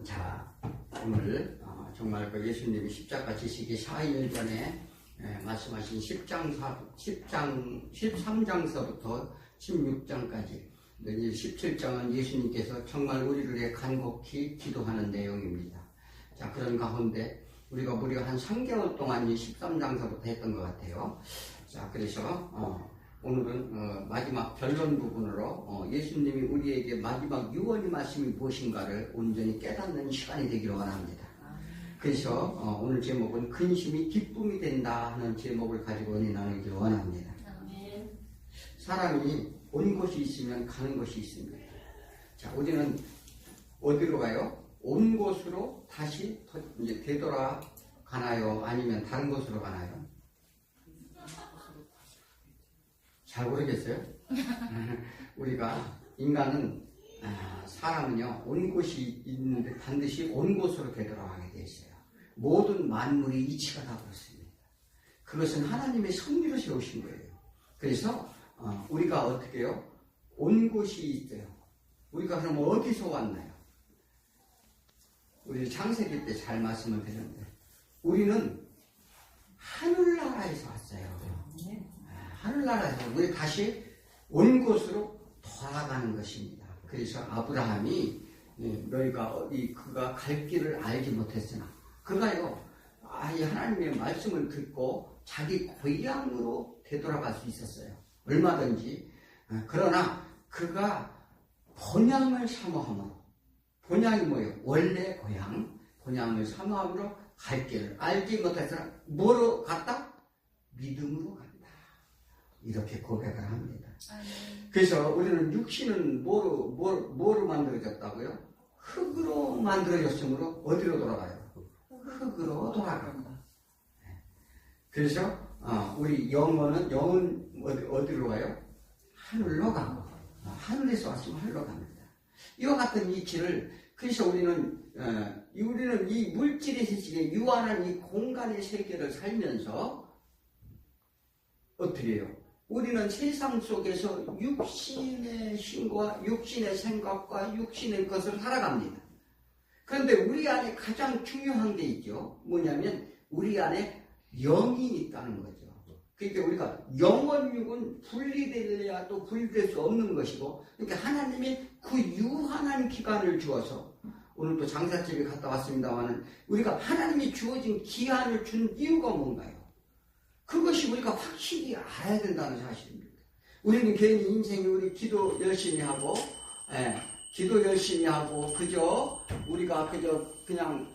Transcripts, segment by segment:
자, 오늘 정말 그 예수님이 십자가 지시기 4일 전에 말씀하신 13장서부터 16장까지 17장은 예수님께서 정말 우리를 위해 간곡히 기도하는 내용입니다. 자, 그런 가운데 우리가 무려 한 3개월 동안 이 13장서부터 했던 것 같아요. 자, 그래서 오늘은 마지막 결론 부분으로 예수님이 우리에게 마지막 유언의 말씀이 무엇인가를 온전히 깨닫는 시간이 되기를 원합니다. 그래서 오늘 제목은 근심이 기쁨이 된다 하는 제목을 가지고 은혜 나누기를 원합니다. 사람이 온 곳이 있으면 가는 곳이 있습니다. 자, 우리는 어디로 가요? 온 곳으로 다시 이제 되돌아 가나요? 아니면 다른 곳으로 가나요? 잘 모르겠어요. 우리가 인간은 사람은요 온 곳이 있는데 반드시 온 곳으로 되돌아가게 되어 있어요. 모든 만물의 이치가 다 그렇습니다. 그것은 하나님의 섭리로 세우신 거예요. 그래서 우리가 어떻게 해요? 온 곳이 있어요. 우리가 그럼 어디서 왔나요? 우리 창세기 때 잘 말씀을 드렸는데 우리는 하늘나라에서 왔어요. 하늘나라에서 우리 다시 온 곳으로 돌아가는 것입니다. 그래서 아브라함이 너희가 그가 갈 길을 알지 못했으나 그가요 이 하나님의 말씀을 듣고 자기 고향으로 되돌아갈 수 있었어요. 얼마든지. 그러나 그가 본향을 사모함으로, 본향이 뭐예요? 원래 고향, 본향을 사모함으로 갈 길을 알지 못했으나 뭐로 갔다? 믿음으로 갔다. 이렇게 고백을 합니다. 그래서 우리는 육신은 뭐로 만들어졌다고요? 흙으로 만들어졌으므로 어디로 돌아가요? 흙으로 돌아갑니다. 그래서 우리 영은 어디로 가요? 하늘로 가고 하늘에서 왔으면 하늘로 갑니다. 이와 같은 이치를 그래서 우리는 이 물질의 세계에 유한한 이 공간의 세계를 살면서 어떻게 해요? 우리는 세상 속에서 육신의 힘과 육신의 생각과 육신의 것을 살아갑니다. 그런데 우리 안에 가장 중요한 게 있죠. 뭐냐면 우리 안에 영이 있다는 거죠. 그러니까 우리가 영원육은 분리되려야 또 분리될 수 없는 것이고, 그러니까 하나님이 그 유한한 기간을 주어서 오늘 또 장사집에 갔다 왔습니다만은 우리가 하나님이 주어진 기한을 준 이유가 뭔가요? 그것이 우리가 확실히 알아야 된다는 사실입니다. 우리는 괜히 인생이 우리 기도 열심히 하고, 기도 열심히 하고, 우리가 그냥,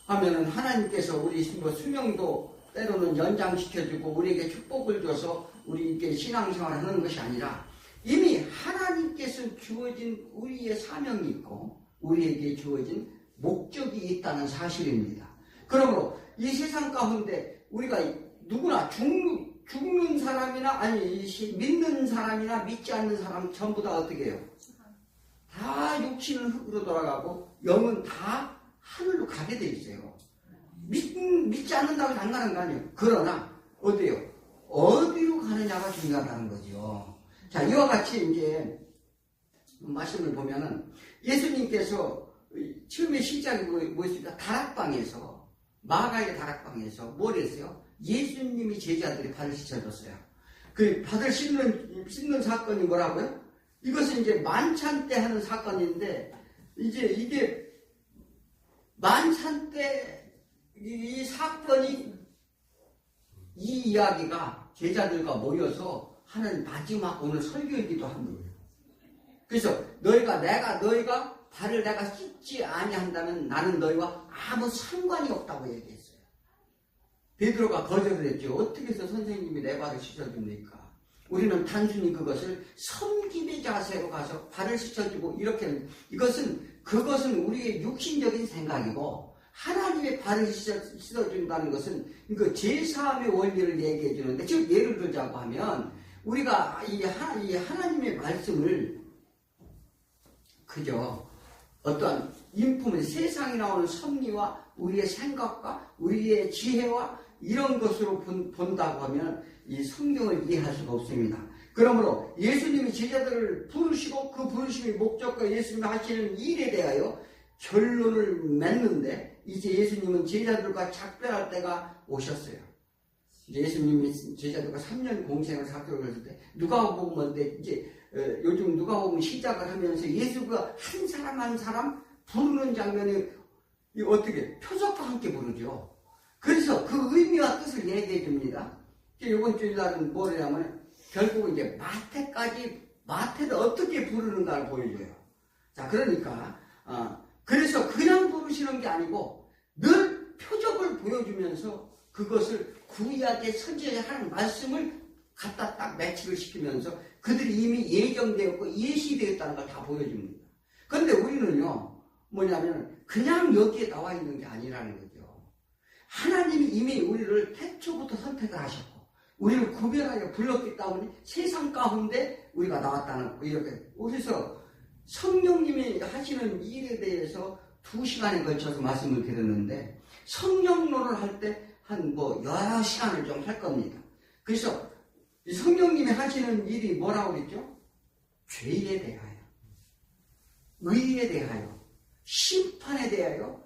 하면은 하나님께서 우리 수명도 때로는 연장시켜주고, 우리에게 축복을 줘서 우리에게 신앙생활을 하는 것이 아니라, 이미 하나님께서 주어진 우리의 사명이 있고, 우리에게 주어진 목적이 있다는 사실입니다. 그러므로 이 세상 가운데 우리가 누구나 죽는 사람이나 믿는 사람이나 믿지 않는 사람 전부 다 어떻게 해요? 다 육신은 흙으로 돌아가고 영은 다 하늘로 가게 돼 있어요. 믿지 않는다고 장난한 거 아니에요. 그러나 어디요? 어디로 가느냐가 중요하다는 거죠. 자, 이와 같이 이제 말씀을 보면은 예수님께서 처음에 시작이 무엇입니까? 다락방에서 마가의 다락방에서 뭘 했어요? 예수님이 제자들이 발을 씻어줬어요. 그 발을 씻는 사건이 뭐라고요? 이것은 이제 만찬 때 하는 사건인데, 이제 이게 만찬 때 이 사건이 이 이야기가 제자들과 모여서 하는 마지막 오늘 설교이기도 합니다. 그래서 너희가 발을 내가 씻지 아니한다면 나는 너희와 아무 상관이 없다고 얘기했어요. 베드로가 거절을 했죠. 어떻게 해서 선생님이 내 발을 씻어줍니까? 우리는 단순히 그것을 섬김의 자세로 가서 발을 씻어주고 이렇게 그것은 우리의 육신적인 생각이고, 하나님의 발을 씻어준다는 것은 그 제사함의 원리를 얘기해 주는데, 즉 예를 들자고 하면 우리가 이 하나님의 말씀을 그저 어떠한 인품, 세상에 나오는 섭리와 우리의 생각과 우리의 지혜와 이런 것으로 본다고 하면 이 성경을 이해할 수가 없습니다. 그러므로 예수님이 제자들을 부르시고 그 부르심의 목적과 예수님이 하시는 일에 대하여 결론을 맺는데 이제 예수님은 제자들과 작별할 때가 오셨어요. 예수님이 제자들과 3년 공생을 작별을 했을 때 누가복음인데 이제 요즘 누가복음 시작을 하면서 예수가 한 사람 한 사람 부르는 장면이 어떻게 표적과 함께 부르죠. 그래서 그 의미와 뜻을 얘기해 줍니다. 이번 주일날은 뭐냐면 결국 이제 마태를 어떻게 부르는가를 보여줘요. 자, 그러니까 그래서 그냥 부르시는 게 아니고 늘 표적을 보여주면서 그것을 구약의 선지자의 하는 말씀을 갖다 딱 매치를 시키면서 그들이 이미 예정되었고 예시되었다는 걸 다 보여줍니다. 그런데 우리는요, 뭐냐면 그냥 여기에 나와 있는 게 아니라는 거죠. 하나님이 이미 우리를 태초부터 선택을 하셨고 우리를 구별하여 불렀기 때문에 세상 가운데 우리가 나왔다는 거. 이렇게 그래서 성령님이 하시는 일에 대해서 2시간에 걸쳐서 말씀을 드렸는데 성령론을 할 때 한 여러 시간을 좀 할 겁니다. 그래서 이 성령님이 하시는 일이 뭐라고 그랬죠? 죄에 대하여, 의에 대하여, 심판에 대하여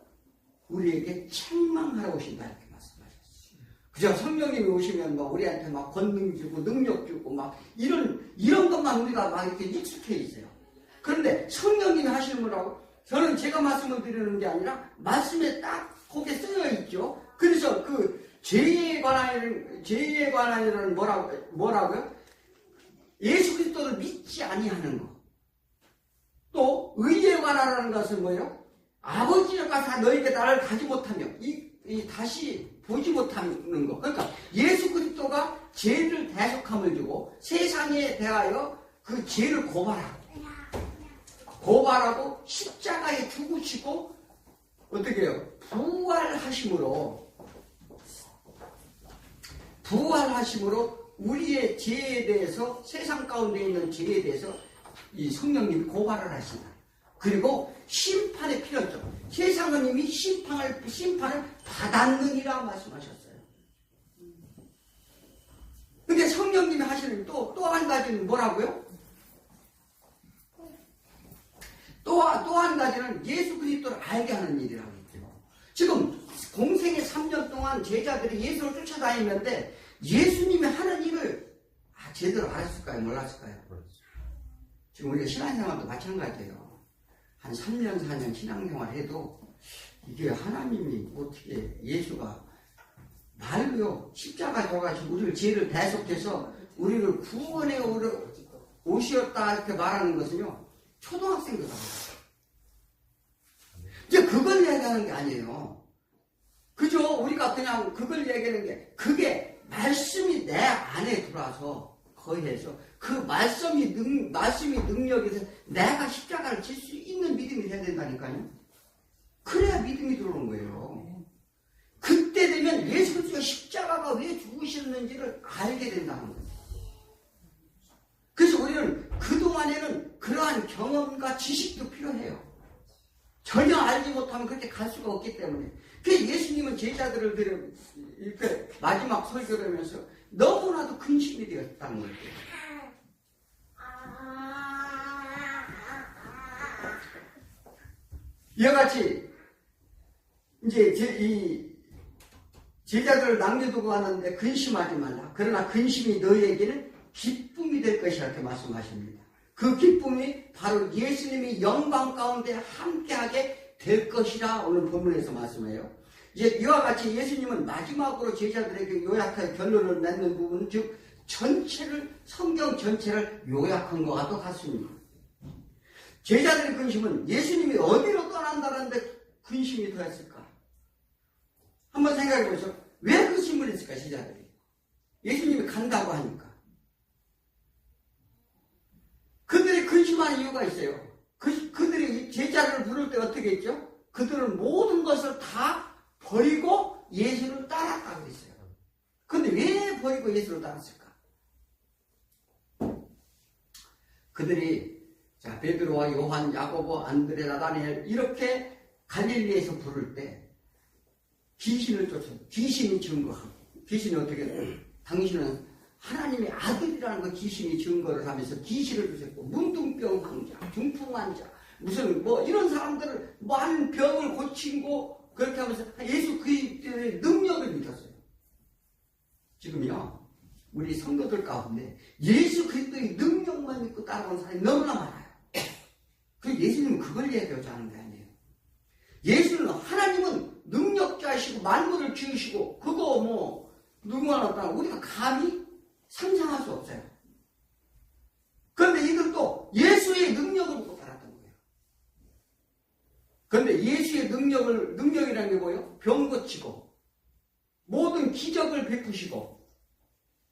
우리에게 책망하러 오신다 이렇게 말씀하셨어요. 그죠? 성령님이 오시면 우리한테 권능 주고 능력 주고 이런 것만 우리가 이렇게 익숙해 있어요. 그런데 성령님이 하시는 거라고 저는 제가 말씀을 드리는 게 아니라 말씀에 딱 거기에 쓰여 있죠. 그래서 그 죄에 관한이라는 뭐라고요? 예수 그리스도를 믿지 아니하는 것. 또 의에 관한이라는 것은 뭐예요? 아버지가 다 너에게 나를 가지 못하며 다시 보지 못하는 것. 그러니까 예수 그리스도가 죄를 대속함을 주고 세상에 대하여 그 죄를 고발하고 십자가에 죽으시고 어떻게 해요? 부활하심으로 우리의 죄에 대해서 세상 가운데 있는 죄에 대해서 이 성령님이 고발을 하신다. 그리고 심판의 필요점. 세상은 이미 심판을 받았느니라 말씀하셨어요. 근데 성령님이 하시는 또 한 가지는 뭐라고요? 또 한 가지는 예수 그리스도를 알게 하는 일이라고 했죠. 지금 공생의 3년 동안 제자들이 예수를 쫓아다니는데 예수님이 하는 일을 제대로 알았을까요? 몰랐을까요? 지금 우리가 신앙생활도 마찬가지예요. 한 3년, 4년 신앙생활 해도 이게 하나님이 어떻게 예수가 말로요 십자가 져가지고 우리를 죄를 대속해서 우리를 구원해 오시었다 이렇게 말하는 것은요 초등학생도 나와요. 이제 그걸 얘기하는 게 아니에요. 그죠? 우리가 그냥 그걸 얘기하는 게 그게 말씀이 내 안에 들어와서 거해서 그 말씀이 능력에서 내가 십자가를 질 수 있는 믿음이 돼야 된다니까요. 그래야 믿음이 들어오는 거예요. 그때 되면 예수 그리스도가 십자가가 왜 죽으셨는지를 알게 된다는 거예요. 그래서 우리는 그동안에는 그러한 경험과 지식도 필요해요. 전혀 알지 못하면 그렇게 갈 수가 없기 때문에. 그래서 예수님은 제자들을 이렇게 마지막 설교를 하면서 너무나도 근심이 되었다는 거예요. 이와 같이 이제 이 제자들을 남겨두고 왔는데 근심하지 말라. 그러나 근심이 너희에게는 기쁨이 될 것이라 이렇게 말씀하십니다. 그 기쁨이 바로 예수님이 영광 가운데 함께하게 될 것이라 오늘 본문에서 말씀해요. 이제 이와 같이 예수님은 마지막으로 제자들에게 요약할 결론을 맺는 부분, 즉 성경 전체를 요약한 것과 똑같습니다. 제자들의 근심은 예수님이 어디로 떠난다는데 근심이 더했을까? 한번 생각해 보세요. 왜 근심을 했을까, 제자들이? 예수님이 간다고 하니까. 그들이 근심하는 이유가 있어요. 그들이 제자를 부를 때 어떻게 했죠? 그들은 모든 것을 다 버리고 예수를 따랐다고 했어요. 그런데 왜 버리고 예수를 따랐을까? 그들이 베드로와 요한, 야고보, 안드레, 나다니엘 이렇게 갈릴리에서 부를 때 귀신을 쫓아 귀신이 증거하고 귀신이 어떻게 해요? 당신은 하나님의 아들이라는 거 귀신이 증거를 하면서 귀신을 주셨고 문둥병 환자, 중풍 환자 무슨 뭐 이런 사람들을 많은 병을 고치고 그렇게 하면서 예수 그리스도의 능력을 믿었어요. 지금요 우리 성도들 가운데 예수 그리스도의 능력만 믿고 따라오는 사람이 너무나 많아요. 그 예수님은 그걸 얘기하지 않은 게 아니에요. 예수는 하나님은 능력자이시고 만물을 지으시고 그거 뭐 누구나 나타나 우리가 감히 상상할 수 없어요. 그런데 이들도 예수의 능력을 보고 따랐던 거예요. 그런데 예수의 능력이라는 게 뭐예요? 병 고치고 모든 기적을 베푸시고.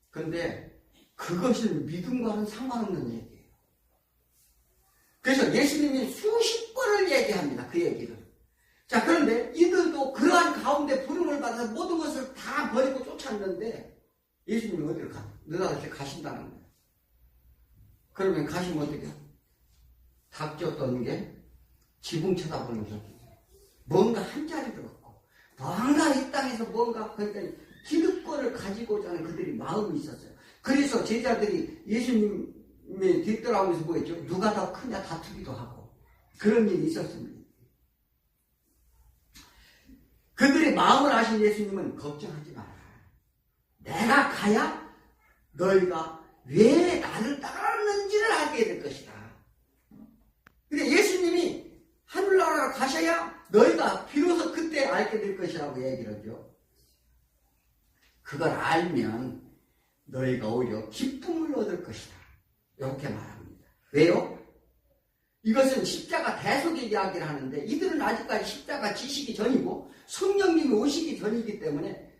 그런데 그것은 믿음과는 상관없는 얘기예요. 그래서 예수님이 수십 번을 얘기합니다. 그 얘기를. 자, 그런데 이들도 그러한 가운데 부름을 받아서 모든 것을 다 버리고 쫓았는데 예수님이 어디를 느닷없이 가신다는 거예요. 그러면 가시면 어떻게 해요? 닥쳤던 게 지붕 쳐다보는 거죠. 뭔가 한 자리도 없고 뭔가 이 땅에서 뭔가 그러니까 기득권을 가지고자 하는 그들이 마음이 있었어요. 그래서 제자들이 예수님의 뒤돌아오면서 뭐 했죠? 누가 더 크냐 다투기도 하고 그런 일이 있었습니다. 그들의 마음을 아신 예수님은 걱정하지 마라. 내가 가야 너희가 왜 나를 따랐는지를 알게 될 것이다. 근데 예수님이 하늘나라로 가셔야 너희가 비로소 그때 알게 될 것이라고 얘기를 하죠. 그걸 알면 너희가 오히려 기쁨을 얻을 것이다. 이렇게 말합니다. 왜요? 이것은 십자가 대속의 이야기를 하는데 이들은 아직까지 십자가 지시기 전이고 성령님이 오시기 전이기 때문에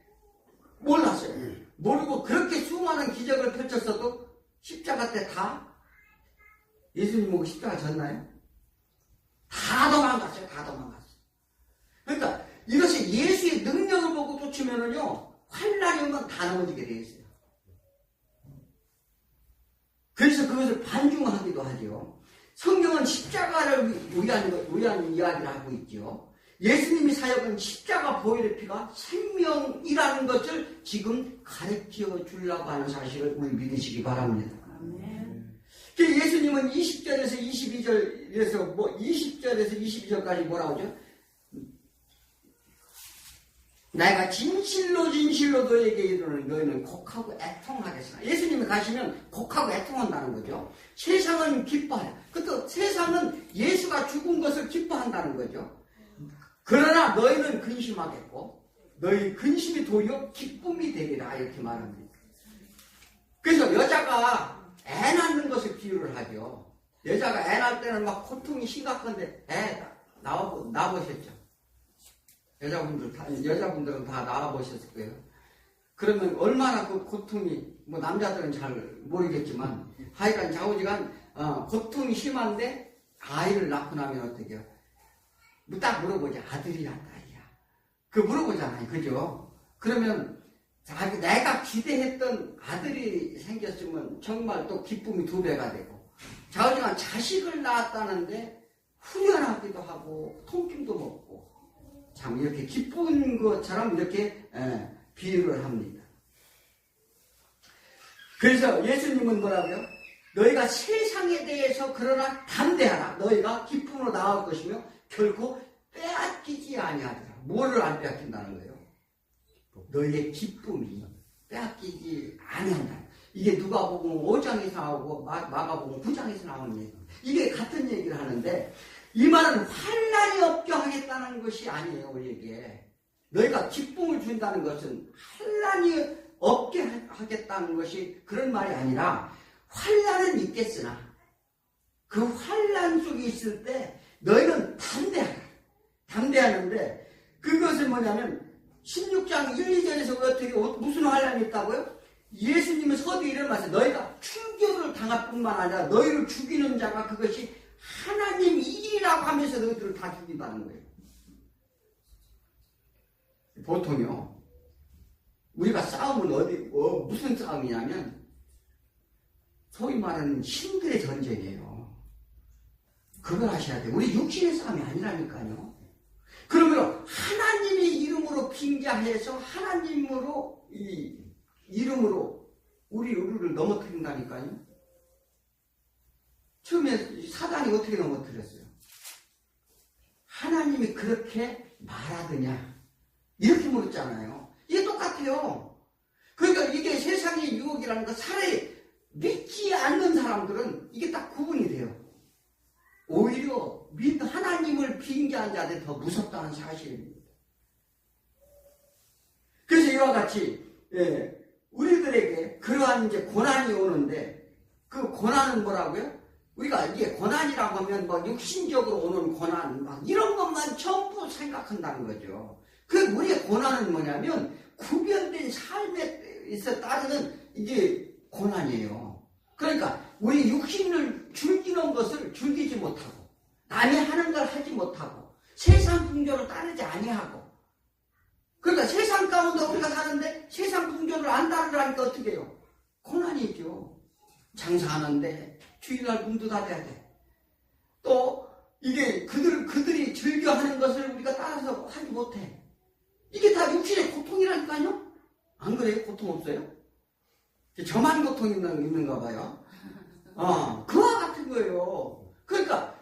몰랐어요. 모르고 그렇게 수많은 기적을 펼쳤어도 십자가 때 다 예수님 보고 십자가 졌나요? 다 도망갔어요. 다 도망갔어요. 그러니까 이것이 예수의 능력을 보고 쫓으면은요 환난이 오면 다 넘어지게 되어 있어요. 그래서 그것을 반중하기도 하죠. 성경은 십자가를 위한 이야기를 하고 있죠. 예수님의 사역은 십자가 보혈의 피가 생명이라는 것을 지금 가르쳐 주려고 하는 사실을 우리 믿으시기 바랍니다. 예수님은 20절에서 22절에서 20절에서 22절까지 뭐라고 하죠? 내가 진실로 너에게 이르노니 너희는 곡하고 애통하겠으나. 예수님이 가시면 곡하고 애통한다는 거죠. 세상은 기뻐해요. 그것도 세상은 예수가 죽은 것을 기뻐한다는 거죠. 그러나 너희는 근심하겠고 너희 근심이 도리어 기쁨이 되리라 이렇게 말합니다. 그래서 여자가 애 낳는 것을 비유를 하죠. 여자가 애 낳을 때는 막 고통이 심각한데 애 낳아보셨죠? 여자분들은 다 나와보셨을 거예요. 그러면 얼마나 그 고통이, 뭐 남자들은 잘 모르겠지만, 하여간 좌우지간, 고통이 심한데, 아이를 낳고 나면 어떻게 해요? 딱 물어보지. 아들이야, 딸이야. 그 물어보잖아요. 그죠? 그러면, 내가 기대했던 아들이 생겼으면 정말 또 기쁨이 2배가 되고, 좌우지간 자식을 낳았다는데, 후련하기도 하고, 통증도 먹고, 참 이렇게 기쁜 것처럼 이렇게 비유를 합니다. 그래서 예수님은 뭐라고요? 너희가 세상에 대해서 그러나 담대하라. 너희가 기쁨으로 나올 것이며 결코 빼앗기지 아니하리라. 뭐를 안 빼앗긴다는 거예요? 너희의 기쁨이 빼앗기지 아니한다. 이게 누가복음 5장에서 나오고 마가복음 9장에서 나오는 얘기. 이게 같은 얘기를 하는데 이 말은 환난이 없게 하겠다는 것이 아니에요. 우리에게 너희가 기쁨을 준다는 것은 환난이 없게 하겠다는 것이 그런 말이 아니라 환난은 있겠으나 그 환난 속에 있을 때 너희는 담대하는데 그것은 뭐냐면 16장 1, 2절에서 어떻게 무슨 환난이 있다고요? 예수님은 서두에 이런 말씀, 너희가 충격을 당할 뿐만 아니라 너희를 죽이는 자가 그것이 하나님 일이라고 하면서 너희들을 다 죽인다는 거예요. 보통요, 우리가 싸움은 무슨 싸움이냐면 소위 말하는 신들의 전쟁이에요. 그걸 아셔야 돼요. 우리 육신의 싸움이 아니라니까요. 그러면 하나님의 이름으로 빙자해서 하나님으로 이 이름으로 우리를 넘어뜨린다니까요. 처음에 사단이 어떻게 넘어뜨렸어요? 하나님이 그렇게 말하더냐? 이렇게 물었잖아요. 이게 똑같아요. 그러니까 이게 세상의 유혹이라는 거 차라리 믿지 않는 사람들은 이게 딱 구분이 돼요. 오히려 하나님을 빙자한 자들이 더 무섭다는 사실입니다. 그래서 이와 같이 우리들에게 그러한 이제 고난이 오는데 그 고난은 뭐라고요? 우리가 이게 고난이라고 하면 뭐 육신적으로 오는 고난 막 이런 것만 전부 생각한다는 거죠. 그 우리의 고난은 뭐냐면 구별된 삶에서 따르는 이게 고난이에요. 그러니까 우리 육신을 즐기는 것을 즐기지 못하고 남이 하는 걸 하지 못하고 세상 풍조를 따르지 아니하고 그러니까 세상 가운데 우리가 사는데 세상 풍조를 안 따르라니까 어떻게 해요? 고난이죠. 장사하는데 주일날 문도 닫아야 돼. 또 이게 그들이 즐겨하는 것을 우리가 따라서 하지 못해. 이게 다 육신의 고통이라니까요? 안 그래요? 고통 없어요? 저만 고통 있는가 봐요. 그와 같은 거예요. 그러니까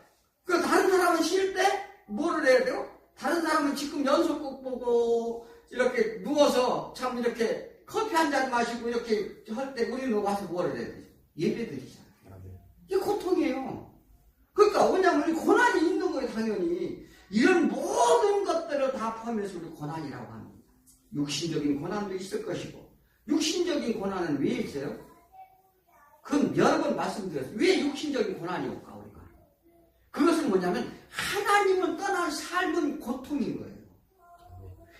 다른 사람은 쉴 때 뭐를 해야 돼요? 다른 사람은 지금 연속극 보고 이렇게 누워서 참 이렇게 커피 한 잔 마시고 이렇게 할 때 우리는 와서 뭐를 해야 되죠? 예배 드리잖아요. 이게 고통이에요. 그러니까 왜냐면 고난이 있는 거예요, 당연히. 이런 모든 것들을 다 포함해서 우리 고난이라고 합니다. 육신적인 고난도 있을 것이고 육신적인 고난은 왜 있어요? 그건 여러 번 말씀드렸어요. 왜 육신적인 고난이 올까 우리가? 그것은 뭐냐면 하나님을 떠난 삶은 고통인 거예요.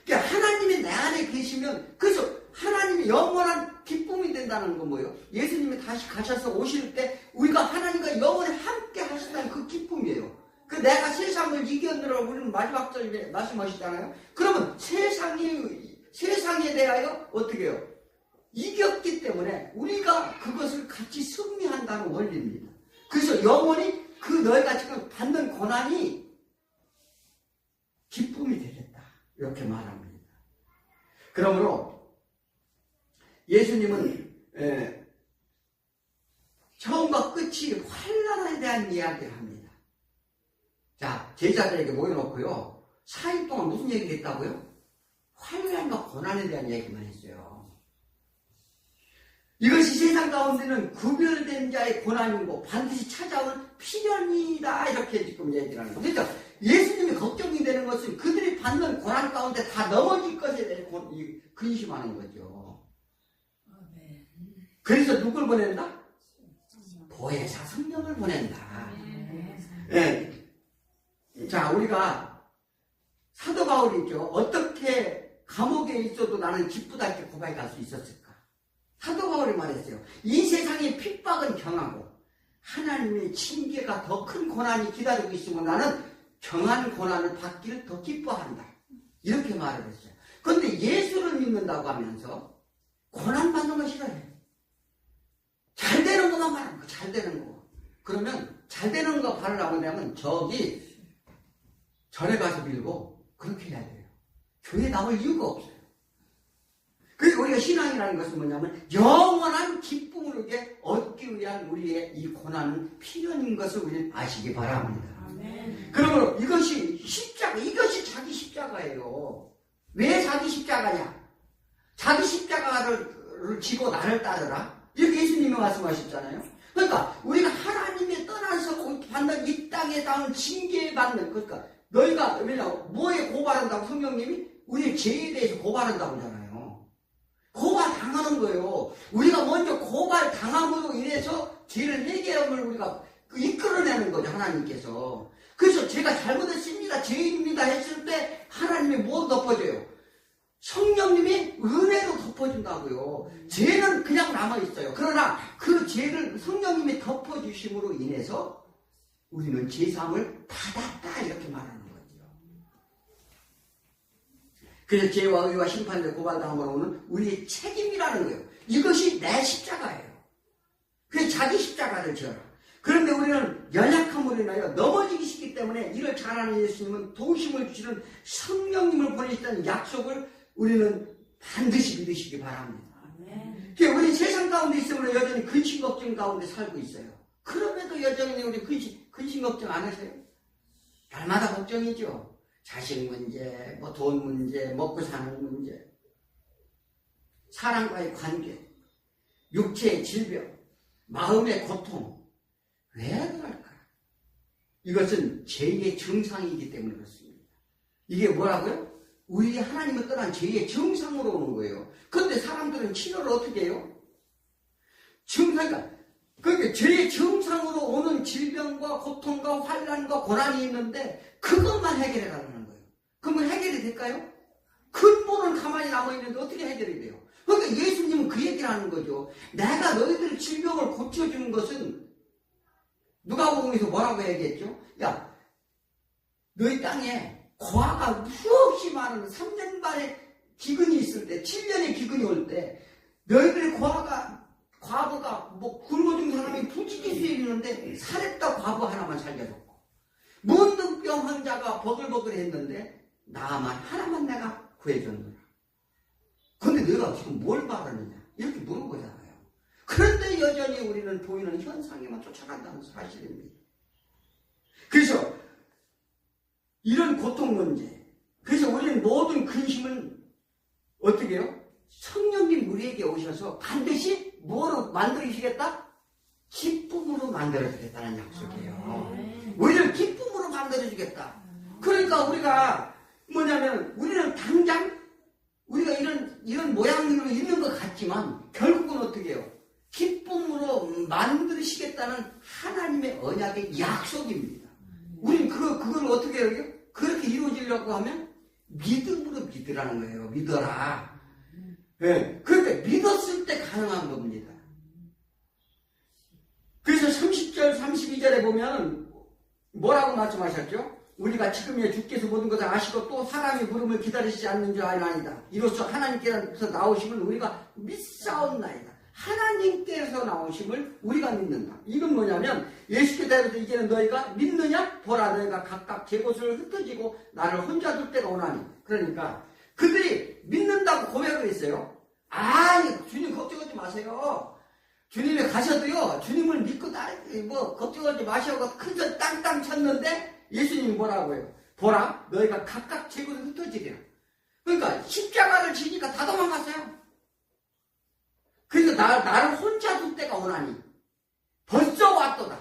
그러니까 하나님이 내 안에 계시면 그래서 하나님이 영원한 기쁨이 된다는 건 뭐예요? 예수님이 다시 가셔서 오실 때 우리가 하나님과 영원히 함께 하신다는 그 기쁨이에요. 그 내가 세상을 이겨내라고 우리는 마지막 절에 말씀하시잖아요. 그러면 세상에 대하여 어떻게 해요? 이겼기 때문에 우리가 그것을 같이 승리한다는 원리입니다. 그래서 영원히 그 너희가 지금 받는 고난이 기쁨이 되겠다. 이렇게 말합니다. 그러므로 예수님은 처음과 끝이 환난에 대한 이야기를 합니다. 자, 제자들에게 모여놓고요. 4일 동안 무슨 얘기를 했다고요? 환난과 고난에 대한 얘기만 했어요. 이것이 세상 가운데는 구별된 자의 고난이고 반드시 찾아오는 필연이다 이렇게 지금 얘기를 하는 거예요. 그러니까 예수님이 걱정이 되는 것은 그들이 받는 고난 가운데 다 넘어질 것에 대해 근심하는 거죠. 그래서 누굴 보낸다? 보혜사 성령을 보낸다. 네. 자, 우리가 사도 바울이죠. 어떻게 감옥에 있어도 나는 기쁘다 이렇게 고백할 수 있었을까? 사도 바울이 말했어요. 이 세상의 핍박은 경하고 하나님의 징계가 더 큰 고난이 기다리고 있으면 나는 경한 고난을 받기를 더 기뻐한다. 이렇게 말을 했어요. 그런데 예수를 믿는다고 하면서 고난 받는 거 싫어해. 잘 되는 것만 말하는 거, 잘 되는 거. 그러면 잘 되는 거 바르라고 하면 저기 절에 가서 빌고 그렇게 해야 돼요. 교회 나올 이유가 없어요. 그리고 우리가 신앙이라는 것은 뭐냐면 영원한 기쁨을 얻기 위한 우리의 이 고난은 필연인 것을 우리는 아시기 바랍니다. 그러므로 이것이 십자가, 이것이 자기 십자가예요. 왜 자기 십자가냐? 자기 십자가를 지고 나를 따르라. 이렇게 예수님이 말씀하셨잖아요. 그러니까 우리가 하나님의 떠나서 받는 이 땅에 닿은 징계에 받는, 그러니까 너희가 뭐에 고발한다고 성령님이? 우리 죄에 대해서 고발한다고 하잖아요. 고발 당하는 거예요. 우리가 먼저 고발 당함으로 인해서 죄를 해결함을 우리가 이끌어내는 거죠, 하나님께서. 그래서 제가 잘못했습니다, 죄인입니다 했을 때 하나님이 뭐 덮어줘요? 성령님이 은혜로 덮어준다고요. 죄는 그냥 남아있어요. 그러나 그 죄를 성령님이 덮어주심으로 인해서 우리는 죄사함을 받았다 이렇게 말하는 거죠. 그래서 죄와 의와 심판을 고발당함으로 오는 우리의 책임이라는 거예요. 이것이 내 십자가예요. 그래서 자기 십자가를 져라. 그런데 우리는 연약함으로 인하여 넘어지기 쉽기 때문에 이를 잘 아는 예수님은 도우심을 주시는 성령님을 보내시다는 약속을 우리는 반드시 믿으시기 바랍니다. 그러니까 우리 세상 가운데 있으면 여전히 근심 걱정 가운데 살고 있어요. 그럼에도 여전히 우리 근심 걱정 안 하세요? 날마다 걱정이죠. 자식 문제, 뭐 돈 문제, 먹고 사는 문제, 사람과의 관계, 육체의 질병, 마음의 고통. 왜 그럴까? 이것은 죄의 증상이기 때문에 그렇습니다. 이게 뭐라고요? 우리 하나님을 떠난 죄의 증상으로 오는 거예요. 그런데 사람들은 치료를 어떻게 해요? 그러니까 죄의 증상으로 오는 질병과 고통과 환난과 고난이 있는데 그것만 해결해 가라는 거예요. 그러면 해결이 될까요? 근본은 가만히 남아있는데 어떻게 해결이 돼요? 그러니까 예수님은 그 얘기를 하는 거죠. 내가 너희들 질병을 고쳐주는 것은 누가복음에서 뭐라고 얘기했죠? 야, 너희 땅에 고아가 수없이 많은 3년 반의 기근이 있을 때, 7년의 기근이 올 때 너희들의 과부가 뭐 굶어 죽은 사람이 부지기수 있는데 살했다 과부 하나만 살려줬고, 문둥병 환자가 버글버글 했는데 나만 하나만 내가 구해줬노라. 근데 너희가 지금 뭘 바라느냐? 이렇게 물어보잖아요. 그런데 여전히 우리는 보이는 현상에만 쫓아간다는 사실입니다. 그래서 이런 고통 문제, 그래서 우리는 모든 근심은 어떻게 해요? 성령님 우리에게 오셔서 반드시 뭐로 만들어주시겠다? 기쁨으로 만들어주겠다는 약속이에요. 우리를 기쁨으로 만들어주겠다. 그러니까 우리가 뭐냐면 우리는 당장 우리가 이런 모양으로 있는 것 같지만 결국은 어떻게 해요? 기쁨으로 만드시겠다는 하나님의 언약의 약속입니다. 우리는 그걸 어떻게 해요? 그렇게 이루어지려고 하면 믿음으로 믿으라는 거예요. 믿어라. 네. 그런데 믿었을 때 가능한 겁니다. 그래서 30절, 32절에 보면 뭐라고 말씀하셨죠? 우리가 지금의 주께서 모든 것을 아시고 또 사람이 부름을 기다리시지 않는 줄 아나이다. 이로써 하나님께서 나오심을 우리가 믿사옵나이다. 하나님께서 나오심을 우리가 믿는다. 이건 뭐냐면 예수께서 이제는 너희가 믿느냐? 보라, 너희가 각각 제 곳을 흩어지고 나를 혼자 둘 때가 오나니. 그러니까 그들이 믿는다고 고백을 했어요. 주님 걱정하지 마세요. 주님이 가셔도요, 주님을 믿고 걱정하지 마시고 큰 소리 땅땅 쳤는데 예수님이 뭐라고 해요? 보라, 너희가 각각 제 곳을 흩어지리라. 그러니까 십자가를 지니까 다 도망갔어요. 그래서 나를 혼자 둘 때가 오나니 벌써 왔도다.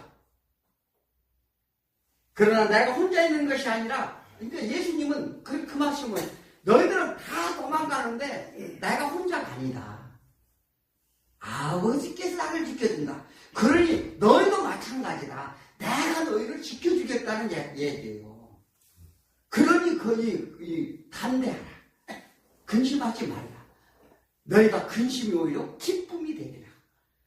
그러나 내가 혼자 있는 것이 아니라, 그러니까 예수님은 그 말씀을, 너희들은 다 도망가는데 내가 혼자가 아니다. 아버지께서 나를 지켜준다. 그러니 너희도 마찬가지다. 내가 너희를 지켜주겠다는 얘기예요. 그러니 거의 담대하라. 근심하지 말라. 너희가 근심이 오히려 기쁨이 되리라.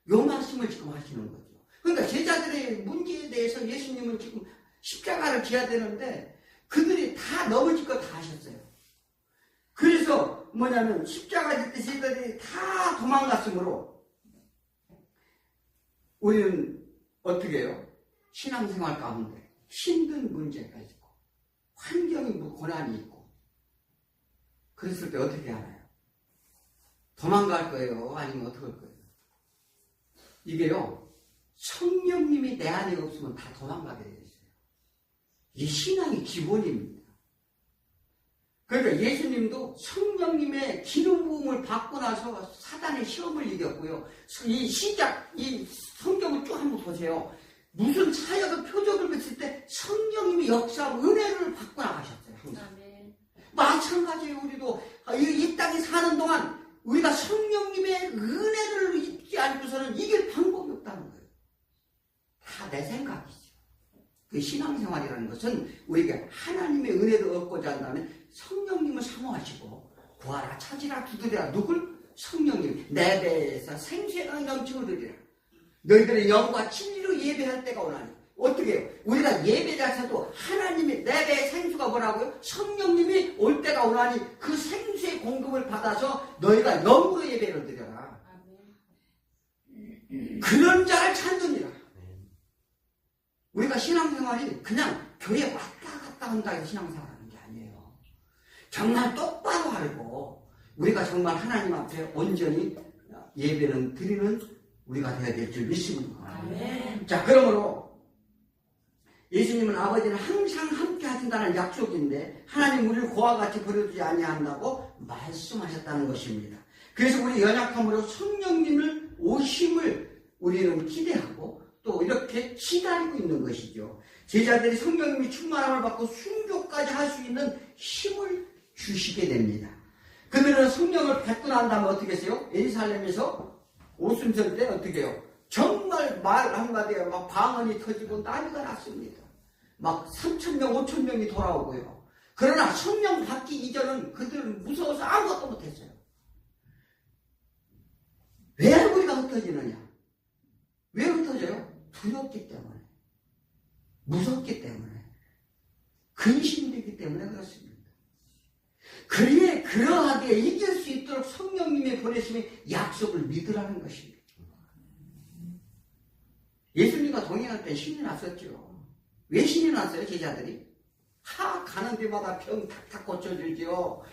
이 말씀을 지금 하시는 거죠. 그러니까 제자들의 문제에 대해서 예수님은 지금 십자가를 지어야 되는데 그들이 다 넘어질 거 다 하셨어요. 그래서 뭐냐면 십자가 질 때 제자들이 다 도망갔으므로 우리는 어떻게 해요? 신앙생활 가운데 힘든 문제가 있고 환경이 고난이 있고 그랬을 때 어떻게 하나요? 도망갈 거예요? 아니면 어떻게 할 거예요? 이게요, 성령님이 내 안에 없으면 다 도망가게 되어 있어요. 이 신앙의 기본입니다. 그러니까 예수님도 성령님의 기름 부음을 받고 나서 사단의 시험을 이겼고요. 이 성경을 쭉 한번 보세요. 무슨 사역의 표적을 뵀을 때 성령님이 역사하고 은혜를 받고 나가셨어요. 항상. 마찬가지예요. 우리도 이 땅에 사는 동안 우리가 성령님의 은혜를 잊지 않고서는 이길 방법이 없다는 거예요. 다 내 생각이죠. 그 신앙생활이라는 것은 우리가 하나님의 은혜를 얻고자 한다면 성령님을 사모하시고 구하라, 찾으라, 두드리라. 누굴? 성령님. 내 배에서 생수의 넘치고 드리라. 너희들의 영과 진리로 예배할 때가 오나니. 어떻게 해요? 우리가 예배자서도 하나님의 내 배의 생수가 뭐라고요? 성령님이 올 때가 오나니 그 생수의 공급을 받아서 너희가 영으로 예배를 드려라. 그런 자를 찾느니라. 우리가 신앙생활이 그냥 교회 왔다 갔다 한다 해서 신앙생활하는 게 아니에요. 정말 똑바로 알고 우리가 정말 하나님 앞에 온전히 예배는 드리는 우리가 되어야 될 줄 믿습니다. 자, 그러므로 예수님은 아버지는 항상 함께 하신다는 약속인데 하나님 우리를 고와 같이 버려두지 아니한다고 말씀하셨다는 것입니다. 그래서 우리 연약함으로 성령님을 오심을 우리는 기대하고 또 이렇게 기다리고 있는 것이죠. 제자들이 성령님이 충만함을 받고 순교까지 할 수 있는 힘을 주시게 됩니다. 그들은 성령을 받고 난 다음에 어떻게 했어요? 예루살렘에서 오순절 때 어떻게 해요? 정말 말 한마디에 막 방언이 터지고 난리가 났습니다. 막 3,000명, 5,000명이 돌아오고요. 그러나 성령 받기 이전은 그들은 무서워서 아무것도 못했어요. 왜 우리가 흩어지느냐? 왜 흩어져요? 두렵기 때문에. 무섭기 때문에. 근심되기 때문에 그렇습니다. 그러하게 이길 수 있도록 성령님의 보내심의 약속을 믿으라는 것입니다. 예수님과 동행할 때 신이 났었죠. 왜 신이 났어요, 제자들이? 가는 데마다 병 탁탁 고쳐주죠.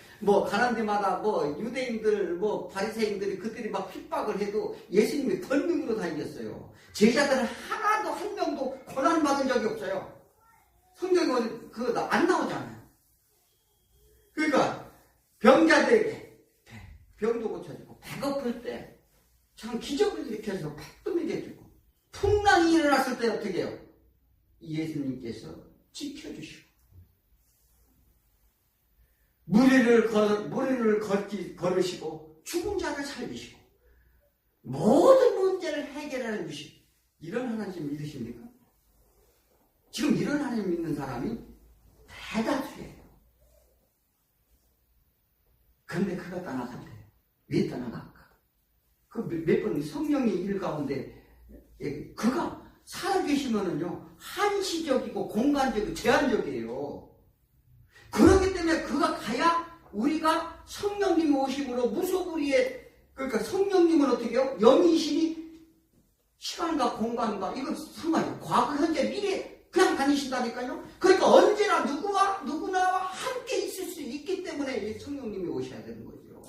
가는 데마다 유대인들, 바리새인들이 그들이 막 핍박을 해도 예수님이 덜미으로 다니셨어요. 제자들은 하나도 한 명도 고난받은 적이 없어요. 성경에 안 나오잖아요. 그러니까 병자들에게 병도 고쳐주고 배고플 때 참 기적을 일으켜서 밥도 먹여주고 풍랑이 일어났을 때 어떻게 해요? 예수님께서 지켜주시고 무리를 걸으시고 죽은 자를 살리시고 모든 문제를 해결하는 주시 이런 하나님 믿으십니까? 지금 이런 하나님 믿는 사람이 대다수예요. 그런데 그가 떠나간대. 왜 떠나갈까? 몇 번 성령의 일 가운데 그가 살아계시면은요 한시적이고 공간적이고 제한적이에요. 그렇기 때문에 그가 가야 우리가 성령님 오심으로 무소불위에 그러니까 성령님은 어떻게 해요? 영이시니 시간과 공간과 이건 상관이에요. 과거, 현재, 미래 그냥 다니신다니까요. 그러니까 언제나 누구나와 함께 있을 수 있기 때문에 성령님이 오셔야 되는 거죠.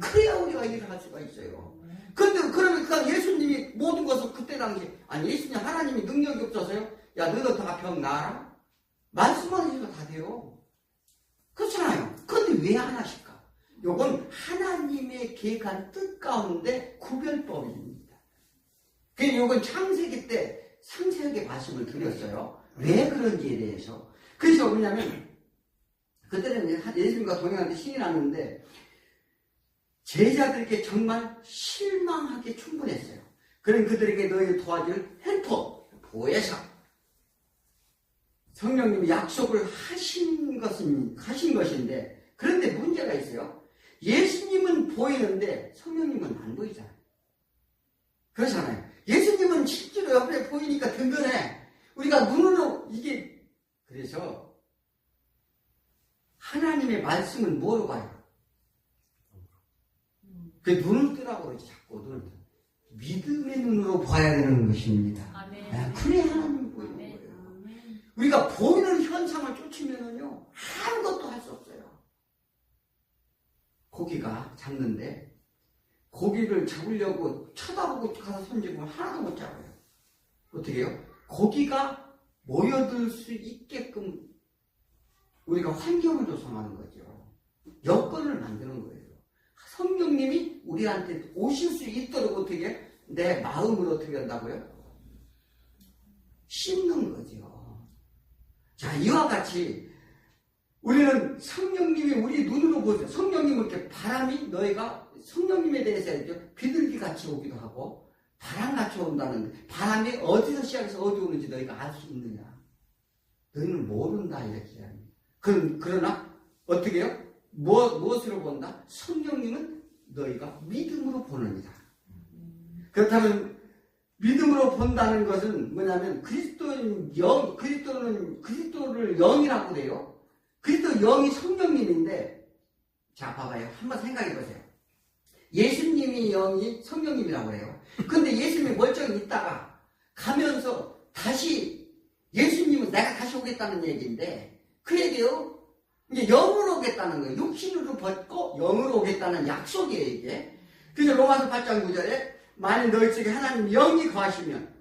그래야 우리가 일을 할 수가 있어요. 그런데 그러면 예수님이 모든 것을 그때 당시 예수님 하나님이 능력이 없어서요? 야 너도 다 병 나아라? 말씀만 해도 다 돼요. 그렇잖아요. 그런데 왜 안 하실까? 요건 하나님의 계획한 뜻 가운데 구별법입니다. 그래서 요건 창세기 때 상세하게 말씀을 드렸어요. 왜 그런지에 대해서. 그래서 뭐냐면 그때는 예수님과 동행할 때 신이 났는데 제자들에게 정말 실망하게 충분했어요. 그런 그들에게 너희를 도와줄 헬퍼, 보혜사 성령님이 약속을 하신 것인데 그런데 문제가 있어요. 예수님은 보이는데 성령님은 안 보이잖아요. 그렇잖아요. 예수님은 실제로 옆에 보이니까 든든해. 우리가 눈으로 그래서 하나님의 말씀을 뭐로 봐요? 그 눈을 뜨라고 그러지, 자꾸 눈을 뜨. 믿음의 눈으로 봐야 되는 것입니다. 그래야 하나님이 보이는 거예요. 우리가 보이는 현상을 쫓으면은요, 아무것도 할 수 없어요. 고기가 잡는데, 고기를 잡으려고 쳐다보고 가서 손질을 하나도 못 잡아요. 어떻게 해요? 고기가 모여들 수 있게끔 우리가 환경을 조성하는 거죠. 여건을 만드는 거예요. 성령님이 우리한테 오실 수 있도록 어떻게 내 마음을 어떻게 한다고요? 씹는 거죠. 자, 이와 같이 우리는 성령님이 우리 눈으로 보세요. 성령님은 이렇게 바람이 너희가 성령님에 대해서 비둘기 같이 오기도 하고 바람 같이 온다는데 바람이 어디서 시작해서 어디 오는지 너희가 알 수 있느냐? 너희는 모른다 이렇게 합니다. 그러나 어떻게 해요? 무엇으로 본다? 성령님은 너희가 믿음으로 보느니라. 그렇다면 믿음으로 본다는 것은 뭐냐면 그리스도를 영이라고 그래요. 그리스도 영이 성령님인데 자 봐봐요. 한번 생각해 보세요. 예수님이 영이 성령님이라고 해요. 근데 예수님이 멀쩡히 있다가 가면서 다시 예수님은 내가 다시 오겠다는 얘기인데 그 얘기요. 이제 영으로 오겠다는 거예요. 육신으로 벗고 영으로 오겠다는 약속이에요, 이게. 그래서 로마서 8장 9절에 만일 너희 중에 하나님 영이 거하시면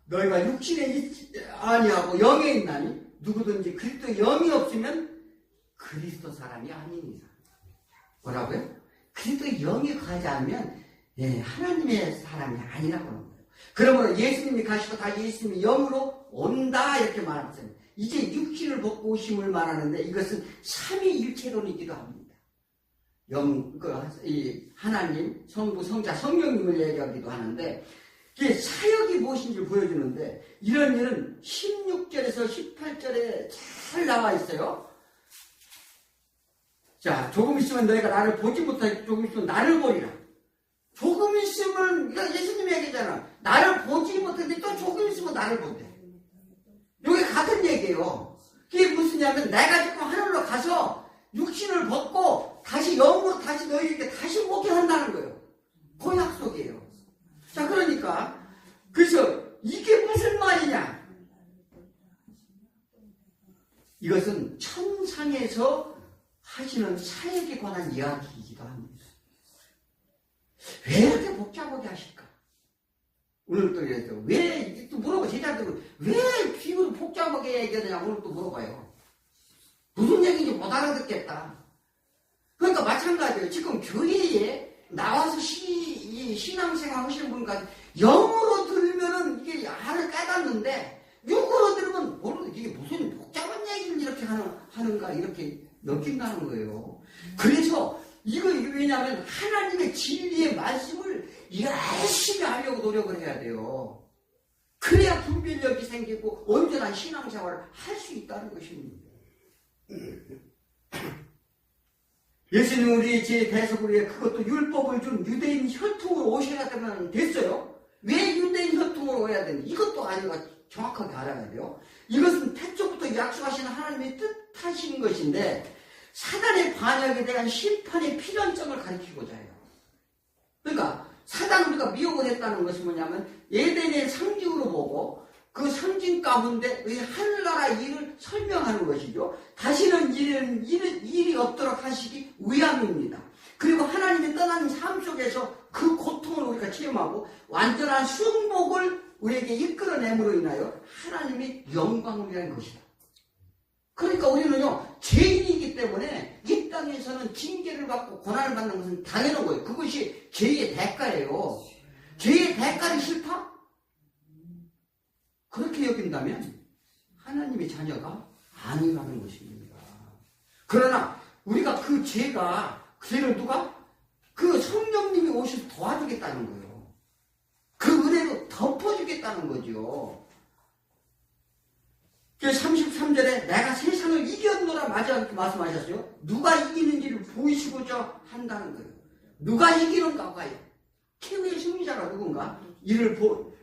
너희가 육신에 있지 아니하고 영에 있나니 누구든지 그리스도 영이 없으면 그리스도 사람이 아니니라. 뭐라고요? 그리스도 영이 가지 않으면 하나님의 사람이 아니라고 하는 거예요. 그러므로 예수님이 가시고 다 예수님이 영으로 온다 이렇게 말하면서 이제 육신을 벗고 오심을 말하는데 이것은 삼위일체론이기도 합니다. 하나님, 성부, 성자, 성령님을 얘기하기도 하는데 이게 사역이 무엇인지 보여주는데 이런 일은 16절에서 18절에 잘 나와 있어요. 자, 조금 있으면 너희가 나를 보지 못하고 조금 있으면 나를 보리라. 조금 있으면, 이거 예수님이 얘기잖아. 나를 보지 못했는데 또 조금 있으면 나를 본대. 이게 같은 얘기예요. 그게 무슨냐면 내가 지금 하늘로 가서 육신을 벗고 다시 영으로 다시 너희에게 다시 오게 한다는 거예요. 그 약속이에요. 자, 그러니까 그래서 이게 무슨 말이냐? 이것은 천상에서 하시는 사역에 관한 이야기이기도 합니다. 왜 이렇게 복잡하게 하실까? 오늘 또 이래서 왜 또 물어봐. 제자들은 왜 비유를 복잡하게 얘기하느냐 오늘 또 물어봐요. 무슨 얘기인지 못 알아듣겠다. 그러니까 마찬가지예요. 지금 교회에 나와서 신앙생활 하시는 분까지 영으로 들으면은 이게 알을 깨닫는데 육으로 들으면 모르는 이게 무슨 복잡한 얘기를 이렇게 하는가 이렇게 느낀다는 거예요. 그래서 이거 왜냐하면 하나님의 진리의 말씀을 열심히 하려고 노력을 해야 돼요. 그래야 분별력이 생기고 온전한 신앙생활을 할 수 있다는 것입니다. 예수님 우리 제 대속을 위해 그것도 율법을 준 유대인 혈통으로 오셔야 되면 됐어요. 왜 유대인 혈통으로 오야 되는지 이것도 아니가 정확하게 알아야 돼요. 이것은 태초부터 약속하신 하나님의 뜻하신 것인데 사단의 반역에 대한 심판의 필연점을 가리키고자 해요. 그러니까 사단을 우리가 미혹을 했다는 것이 뭐냐면 에덴의 상징으로 보고 그 상징 가운데 하늘나라 일을 설명하는 것이죠. 다시는 일이 없도록 하시기 위함입니다. 그리고 하나님이 떠나는 삶 속에서 그 고통을 우리가 체험하고 완전한 승복을 우리에게 이끌어냄으로 인하여 하나님의 영광을 위한 것이다. 그러니까 우리는요, 죄인이기 때문에 이 땅에서는 징계를 받고 고난을 받는 것은 당연한 거예요. 그것이 죄의 대가예요. 죄의 대가를 싫다? 그렇게 여긴다면 하나님의 자녀가 아니라는 것입니다. 그러나 우리가 그 죄를 누가? 그 성령님이 오셔서 도와주겠다는 거예요. 그 은혜로 덮어주겠다는 거죠. 33절에 내가 세상을 이겼노라 마지막에 말씀하셨어요. 누가 이기는지를 보이시고자 한다는 거예요. 누가 이기는가 봐요. 최후의 승리자가 누군가? 이를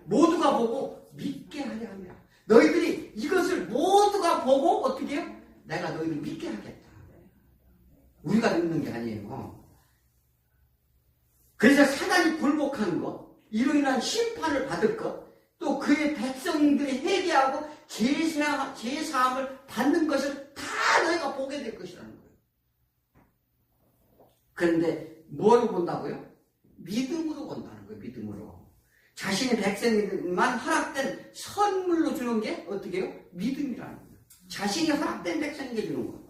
모두가 보고 믿게 하려 합니다. 너희들이 이것을 모두가 보고 어떻게 해요? 내가 너희를 믿게 하겠다. 우리가 믿는 게 아니에요. 그래서 사단이 굴복한 것, 이로 인한 심판을 받을 것, 또 그의 백성들이 회개하고 제사함을 받는 것을 다 너희가 보게 될 것이라는 거예요. 그런데 뭘 본다고요? 믿음으로 본다는 거예요. 믿음으로. 자신의 백성들만 허락된 선물로 주는 게 어떻게 해요? 믿음이라는 거예요. 자신이 허락된 백성에게 주는 거예요.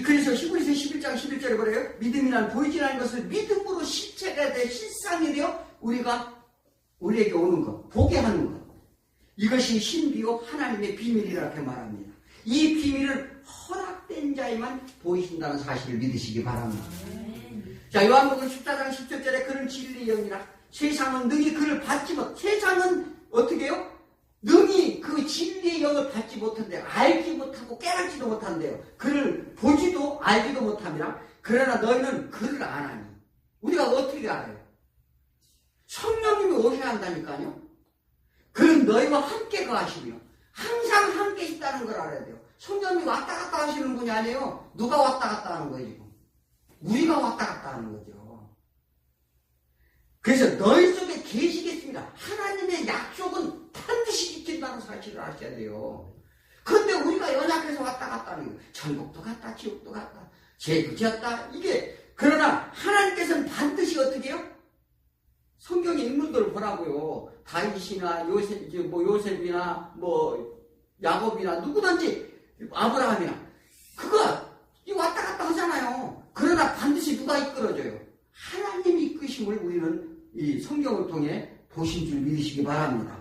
그래서 히브리서 11장 11절에 그래요. 믿음이란 보이지 않는 것을 믿음으로 실체가 돼 실상이 되어 우리에게 오는 것, 보게 하는 것. 이것이 신비요 하나님의 비밀이라고 말합니다. 이 비밀을 허락된 자에만 보이신다는 사실을 믿으시기 바랍니다. 자, 요한복음 14장 10절에 그런 진리의 영이라 세상은 능히 그를 받지 못. 세상은 어떻게 해요? 능히 그 진리의 영을 받지 못한대요. 알지 못하고 깨닫지도 못한대요. 그를 보지도 알지도 못합니다. 그러나 너희는 그를 아나니. 우리가 어떻게 알아요? 성령님이 오셔야 한다니까요. 그는 너희와 함께 거하시며 항상 함께 있다는 걸 알아야 돼요. 성령님이 왔다 갔다 하시는 분이 아니에요. 누가 왔다 갔다 하는 거예요 지금? 우리가 왔다 갔다 하는 거죠. 그래서 너희 속에 계시겠습니다. 하나님의 약속은 반드시 지킨다는 사실을 아셔야 돼요. 그런데 우리가 연약해서 왔다 갔다 하는 거예요. 천국도 갔다 지옥도 갔다 죄도 지었다 이게. 그러나 하나님께서는 반드시 어떻게 해요? 성경의 인물들을 보라고요. 다윗이나 요셉이나 야곱이나 누구든지 아브라함이나. 그거 왔다 갔다 하잖아요. 그러나 반드시 누가 이끌어줘요? 하나님이 이끄심을 우리는 이 성경을 통해 보신 줄 믿으시기 바랍니다.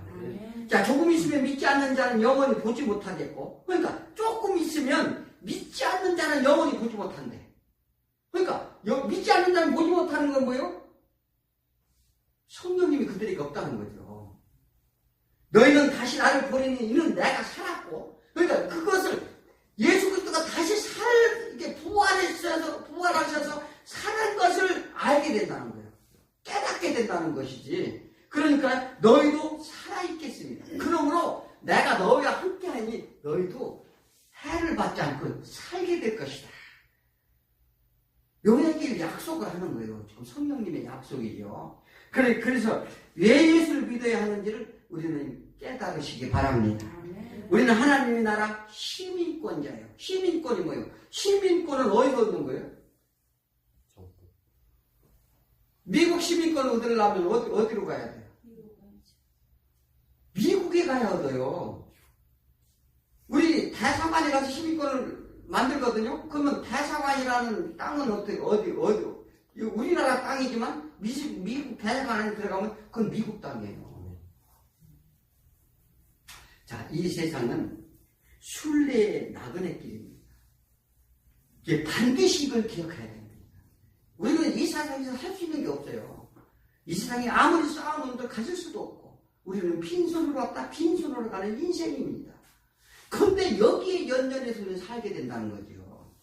자, 조금 있으면 믿지 않는 자는 영원히 보지 못하겠고, 그러니까 조금 있으면 믿지 않는 자는 영원히 보지 못한대. 그러니까 믿지 않는 자는 보지 못하는 건 뭐예요? 성령님이 그들에게 없다는 거죠. 너희는 다시 나를 보리니 이는 내가 살았고, 그러니까 그것을 예수 그리스도가 다시 이렇게 부활하셔서 사는 것을 알게 된다는 거예요. 깨닫게 된다는 것이지. 그러니까 너희도 살아있겠습니다. 그러므로 내가 너희와 함께하니 너희도 해를 받지 않고 살게 될 것이다. 요 얘기를 약속을 하는 거예요. 지금 성령님의 약속이죠. 그래서 왜 예수를 믿어야 하는지를 우리는 깨달으시기 바랍니다. 우리는 하나님의 나라 시민권자예요. 시민권이 뭐예요? 시민권은 어디서 얻는 거예요? 미국 시민권을 얻으려면 어디로 가야 돼요? 미국에 가야 얻어요. 우리 대사관에 가서 시민권을 만들거든요. 그러면 대사관이라는 땅은 어디? 우리나라 땅이지만 미국 대사관 안에 들어가면 그건 미국 땅이에요. 자, 이 세상은 순례의 나그네 길입니다. 반드시 이걸 기억해야 됩니다. 우리는 이 세상에서 할 수 있는 게 없어요. 이 세상에 아무리 쌓아놓은 가질 수도 없고, 우리는 빈손으로 왔다 빈손으로 가는 인생입니다. 그런데 여기에 연연해서 우리는 살게 된다는 거죠.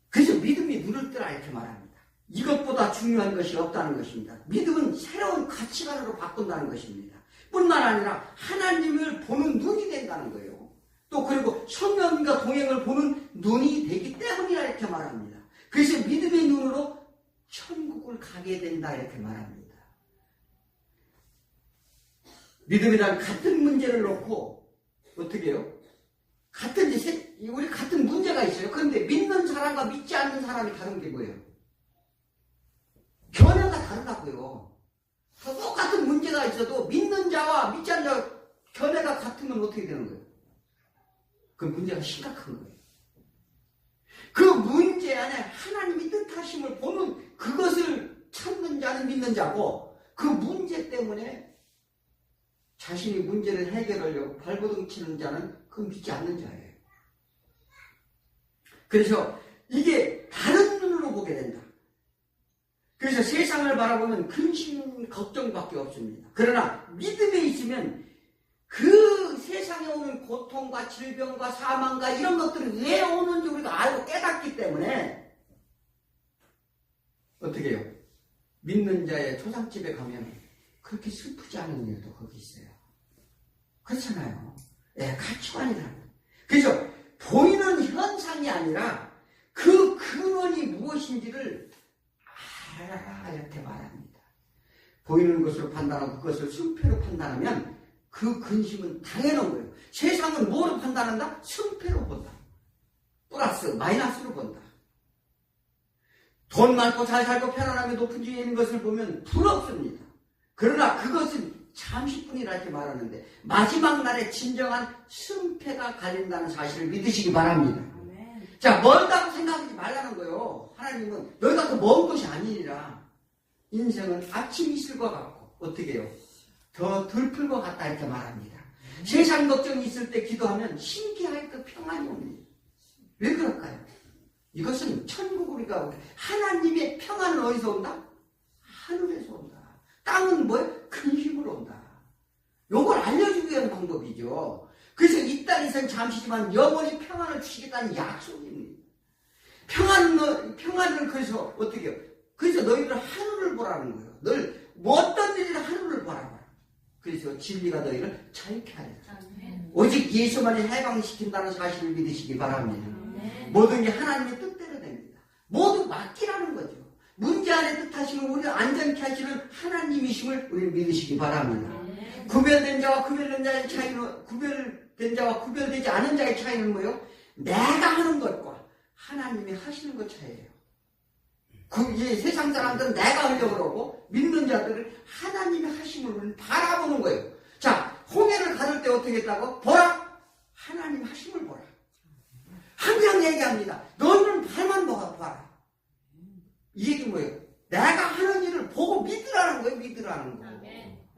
그래서 믿음이 눈을 뜨라 이렇게 말합니다. 이것보다 중요한 것이 없다는 것입니다. 믿음은 새로운 가치관으로 바꾼다는 것입니다. 뿐만 아니라 하나님을 보는 눈이 된다는 거예요. 또 그리고 성령님과 동행을 보는 눈이 되기 때문이라 이렇게 말합니다. 그래서 믿음의 눈으로 천국을 가게 된다 이렇게 말합니다. 믿음이란 같은 문제를 놓고 어떻게 해요? 우리 같은 문제가 있어요. 그런데 믿는 사람과 믿지 않는 사람이 다른 게 뭐예요? 견해가 다르다고요. 똑같은 문제가 있어도 믿는 자와 믿지 않는 자와 견해가 같으면 어떻게 되는 거예요? 그 문제가 심각한 거예요. 그 문제 안에 하나님이 뜻하심을 보는 그것을 찾는 자는 믿는 자고, 그 문제 때문에 자신이 문제를 해결하려고 발버둥 치는 자는 그 믿지 않는 자예요. 그래서 이게 다른 눈으로 보게 된다. 그래서 세상을 바라보면 근심, 걱정밖에 없습니다. 그러나 믿음에 있으면 그 세상에 오는 고통과 질병과 사망과 이런 것들이 왜 오는지 우리가 알고 깨닫기 때문에 어떻게 해요? 믿는 자의 초상집에 가면 그렇게 슬프지 않은 일도 거기 있어요. 그렇잖아요. 가치관이라는 거예요. 그래서 보이는 현상이 아니라 그 근원이 무엇인지를 알아라 이렇게 말합니다. 보이는 것으로 판단하고 그것을 승패로 판단하면 그 근심은 당연한 거예요. 세상은 뭐로 판단한다? 승패로 본다. 플러스 마이너스로 본다. 돈 많고 잘 살고 편안하게 높은 지에 있는 것을 보면 부럽습니다. 그러나 그것은 잠시뿐이라 이렇게 말하는데 마지막 날에 진정한 승패가 갈린다는 사실을 믿으시기 바랍니다. 자, 멀다고 생각하지 말라는 거예요. 하나님은 여기가 더 먼 것이 아니니라. 인생은 아침 이슬과 같고 어떻게 해요? 더 들풀 것 같다 이렇게 말합니다. 세상 걱정이 있을 때 기도하면 신기할 그 평안이 옵니다. 왜 그럴까요? 이것은 천국으로 가고 하나님의 평안은 어디서 온다? 하늘에서 온다. 땅은 뭐예요? 근심으로 온다. 요걸 알려주기 위한 방법이죠. 그래서 이 땅에선 잠시지만 영원히 평안을 주시겠다는 약속입니다. 평안을 그래서 어떻게 해요? 그래서 너희들 하늘을 보라는 거예요. 늘 어떤 일이나 하늘을 보라고. 그래서 진리가 너희를 자유케 하리라. 오직 예수만이 해방시킨다는 사실을 믿으시기 바랍니다. 모든 게 하나님의 뜻대로 됩니다. 모두 맡기라는 거죠. 문제 안에 뜻하시는 우리를 안전케 하시는 하나님이심을 우리는 믿으시기 바랍니다. 구별된 자와 구별된 자의 차이는, 구별된 자와 구별되지 않은 자의 차이는 뭐예요? 내가 하는 것과 하나님이 하시는 것 차이예요. 이 세상 사람들은 내가 하려고 그러고 믿는 자들은 하나님이 하심을 우리는 바라보는 거예요. 자, 홍해를 가를 때 어떻게 했다고? 보라! 하나님 하심을 보라. 항상 얘기합니다. 너희는 발만 봐라. 이 얘기 뭐예요? 내가 하는 일을 보고 믿으라는 거예요. 믿으라는 거.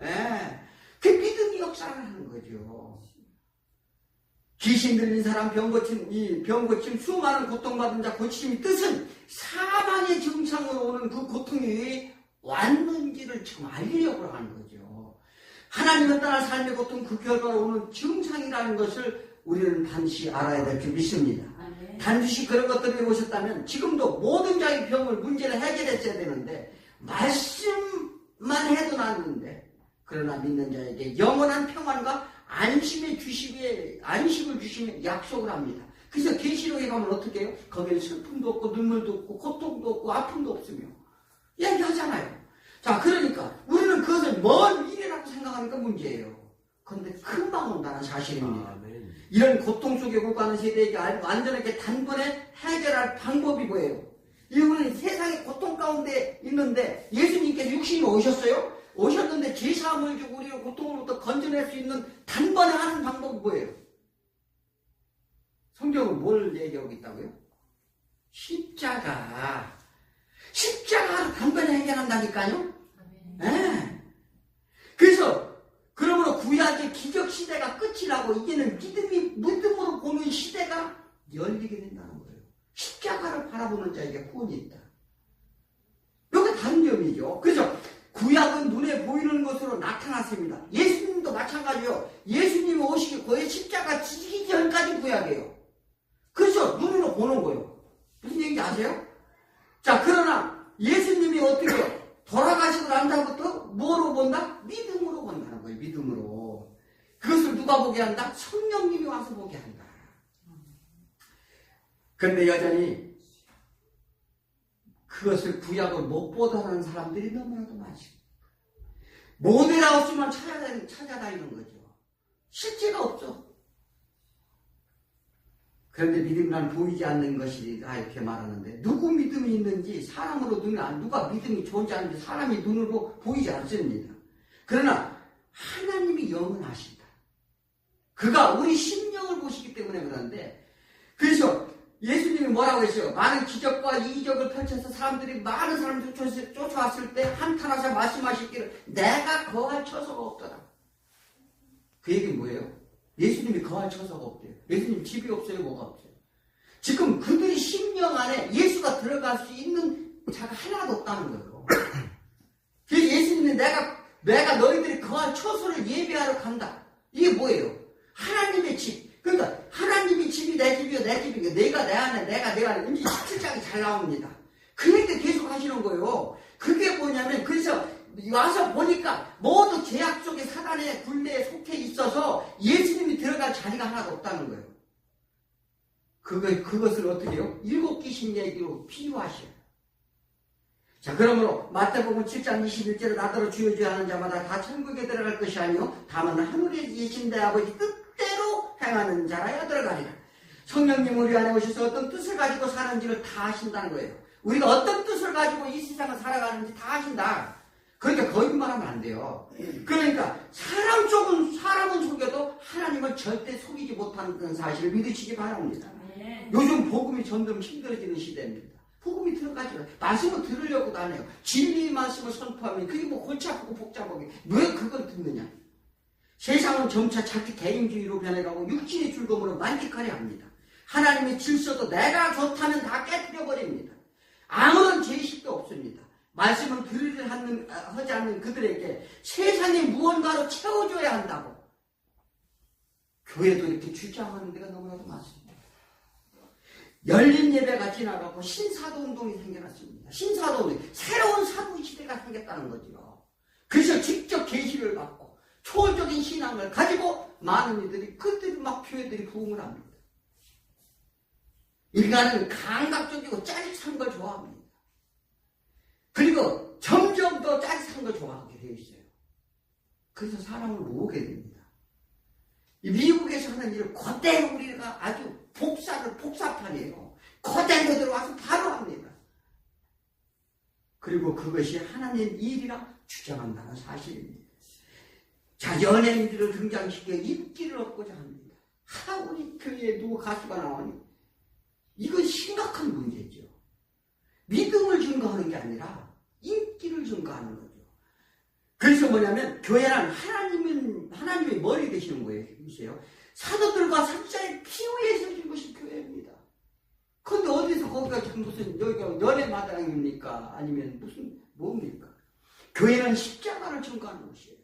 예. 그 믿음이 역사를 하는 거죠. 귀신 들린 사람, 병 고침, 수많은 고통받은 자 고침이 뜻은 사망의 증상으로 오는 그 고통이 왜 왔는지를 지금 알리려고 하는 거죠. 하나님을 따라 삶의 고통 그 결과로 오는 증상이라는 것을 우리는 반드시 알아야 될 줄 믿습니다. 반드시 그런 것들이 오셨다면 지금도 모든 자의 병을 문제를 해결했어야 되는데 말씀만 해도 낫는데 그러나 믿는 자에게 영원한 평안과 안식을 주시며 약속을 합니다. 그래서 계시록에 가면 어떻게 해요? 거기는 슬픔도 없고 눈물도 없고 고통도 없고 아픔도 없으며 얘기하잖아요. 자, 그러니까 우리는 그것을 먼 미래라고 생각하니까 문제예요. 그런데 금방 온다는 사실입니다. 이런 고통 속에 오가는 세대에게 완전하게 단번에 해결할 방법이 뭐예요? 이분은 세상의 고통 가운데 있는데 예수님께서 육신이 오셨어요? 오셨는데 제사함을 주고 우리를 고통으로부터 건져낼 수 있는 단번에 하는 방법은 뭐예요? 성경은 뭘 얘기하고 있다고요? 십자가로 단번에 해결한다니까요? 네. 그래서 그러므로 구약의 기적 시대가 끝이 나고 이제는 믿음으로 보는 시대가 열리게 된다는 거예요. 십자가를 바라보는 자에게 구원이 있다. 이게 다른 점이죠. 그래서 구약은 눈에 보이는 것으로 나타났습니다. 예수님도 마찬가지요. 예수님이 오시기 거의 십자가 지기 전까지 구약이에요. 그래서 눈으로 보는 거예요. 무슨 얘기인지 아세요? 자, 그러나 예수님이 어떻게 돌아가시고 난 다음부터 뭐로 본다? 믿음으로 본다는 거예요. 믿음으로. 그것을 누가 보게 한다? 성령님이 와서 보게 한다. 그런데 여전히 그것을 구약을 못 보다는 사람들이 너무나도 많습니다. 모델 없으면 찾아다니는 거죠. 실제가 없어. 그런데 믿음이란 보이지 않는 것이다 이렇게 말하는데 누구 믿음이 있는지 사람으로 누가 믿음이 존재하는지 사람이 눈으로 보이지 않습니다. 그러나 하나님이 영원하시다. 그가 우리 심령을 보시기 때문에 그런데 그래서 예수님이 뭐라고 했어요? 많은 기적과 이적을 펼쳐서 많은 사람들이 쫓아왔을 때 한탄하사 말씀하시기를 내가 거할 처소가 없더라. 그 얘기는 뭐예요? 예수님이 거할 처소가 없대요. 예수님 집이 없어요? 뭐가 없어요? 지금 그들이 심령 안에 예수가 들어갈 수 있는 자가 하나도 없다는 거예요. 그래서 예수님이 내가 너희들이 거할 처소를 예비하러 간다. 이게 뭐예요? 하나님의 집. 그러니까 하나님이 집이 내 집이요 내 집이요 내가 내 안에 내가 내 안에 이제 17장이 잘 나옵니다. 그 얘기 계속 하시는 거예요. 그게 뭐냐면 그래서 와서 보니까 모두 죄악 속에 사단의 굴레에 속해 있어서 예수님이 들어갈 자리가 하나도 없다는 거예요. 그것을 어떻게 해요? 7귀신 얘기로 비유하셔요. 자, 그러므로 마태복음 7장 21절에 나더러 주여 하는 자마다 다 천국에 들어갈 것이 아니요 다만 하늘에 계신 내 아버지 뜻대로 행하는 자라야 들어가리라. 성령님 우리 안에 오셔서 어떤 뜻을 가지고 사는지를 다 아신다는 거예요. 우리가 어떤 뜻을 가지고 이 세상을 살아가는지 다 아신다. 그러니까 거짓말하면 안 돼요. 그러니까 사람은 속여도 하나님은 절대 속이지 못하는 사실을 믿으시기 바랍니다. 요즘 복음이 점점 힘들어지는 시대입니다. 복음이 들어가지고 말씀을 들으려고도 안 해요. 진리의 말씀을 선포하면 그게 뭐 골치 아프고 복잡하게 왜 그걸 듣느냐. 세상은 점차 자기 개인주의로 변해가고 육신의 즐거움으로 만족하려 합니다. 하나님의 질서도 내가 좋다면 다 깨뜨려버립니다. 아무런 제식도 없습니다. 말씀을 들으려 하지 않는 그들에게 세상의 무언가로 채워줘야 한다고 교회도 이렇게 주장하는 데가 너무나도 많습니다. 열린 예배가 지나가고 신사도 운동이 생겨났습니다. 신사도 운동, 새로운 사도 시대가 생겼다는 거죠. 그래서 직접 계시를 받고 초월적인 신앙을 가지고 많은 이들이 그들이 막 교회들이 부흥을 합니다. 인간은 감각적이고 짜릿한 걸 좋아합니다. 그리고 점점 더 짜릿한 걸 좋아하게 되어 있어요. 그래서 사람을 모으게 됩니다. 이 미국에서 하는 일을 그대로 우리가 아주 복사판이에요. 그대로 들어와서 바로 합니다. 그리고 그것이 하나님 일이라 주장한다는 사실입니다. 자, 연예인들을 등장시켜 인기를 얻고자 합니다. 우리 교회에 누구 가수가 나오니? 이건 심각한 문제죠. 믿음을 증거하는 게 아니라 인기를 증거하는 거죠. 그래서 뭐냐면 교회란 하나님의 머리 되시는 거예요. 보세요. 사도들과 사자의 피 위에 서진 것이 교회입니다. 그런데 어디서 거기가 무슨 여기가 연애 마당입니까? 아니면 무슨 뭡니까? 교회는 십자가를 증거하는 것이에요.